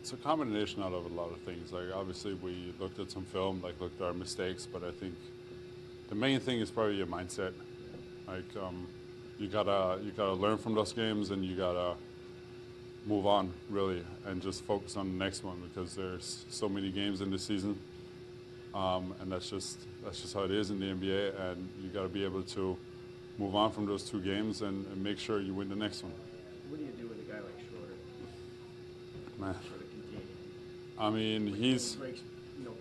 It's a combination out of a lot of things. Like obviously we looked at some film, like looked at our mistakes, but I think the main thing is probably your mindset. Like you gotta learn from those games, and you gotta move on really, and just focus on the next one because there's so many games in this season, and that's just how it is in the NBA. And you gotta be able to move on from those two games and make sure you win the next one. What do you do with a guy like Shorter? Man, Sort of containing him. I mean When he's he breaks,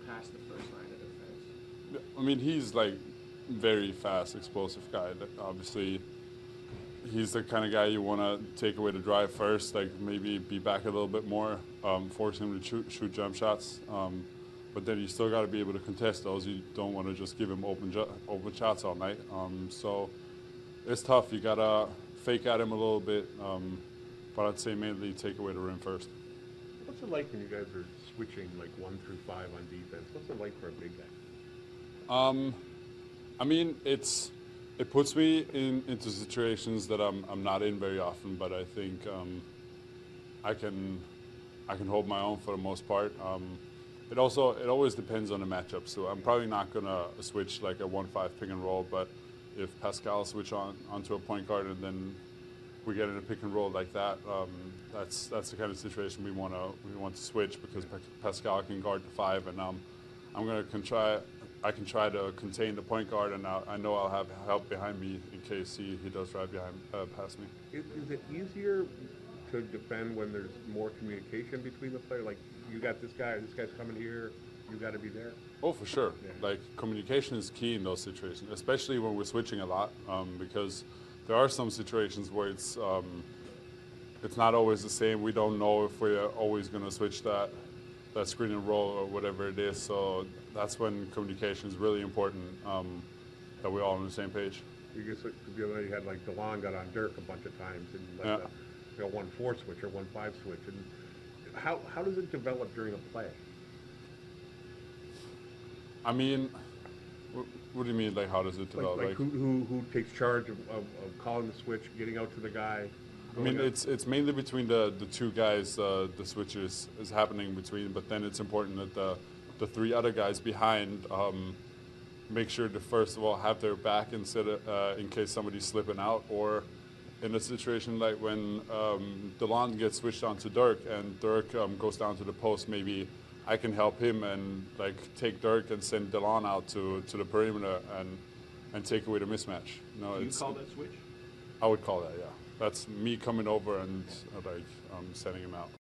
past the first line of defense. I mean, he's like very fast, explosive guy. That obviously, he's the kind of guy you want to take away the drive first, like maybe be back a little bit more, force him to shoot jump shots. But then you still got to be able to contest those. You don't want to just give him open shots all night. So it's tough. You got to fake at him a little bit, but I'd say mainly take away the rim first. What's it like when you guys are switching like 1 through 5 on defense? What's it like for a big guy? I mean, it puts me into situations that I'm not in very often, but I think I can hold my own for the most part. It always depends on the matchup. So I'm probably not gonna switch like a 1-5 pick and roll, but if Pascal switch onto a point guard and then we get in a pick and roll like that, that's the kind of situation we want to switch, because Pascal can guard the 5, and I can try to contain the point guard, and I know I'll have help behind me in case he does drive past me. Is it easier to defend when there's more communication between the players? Like, you got this guy's coming here, you got to be there? Oh, for sure. Yeah. Like, communication is key in those situations, especially when we're switching a lot, because there are some situations where it's not always the same. We don't know if we're always going to switch that screen and roll or whatever it is. So that's when communication is really important, that we're all on the same page. You just the other night you had like DeLon got on Dirk a bunch of times and like a 1-4 switch or 1-5 switch. And how does it develop during a play? I mean, what do you mean? Like, how does it develop? Like who takes charge of calling the switch, getting out to the guy? I mean, it's mainly between the two guys. The switch is happening between, but then it's important that the 3 other guys behind make sure to first of all have their back instead of, in case somebody's slipping out, or in a situation like when DeLon gets switched on to Dirk and Dirk goes down to the post, maybe I can help him and like take Dirk and send DeLon out to the perimeter and take away the mismatch. Do you call that switch? I would call that, yeah. That's me coming over and like setting him out.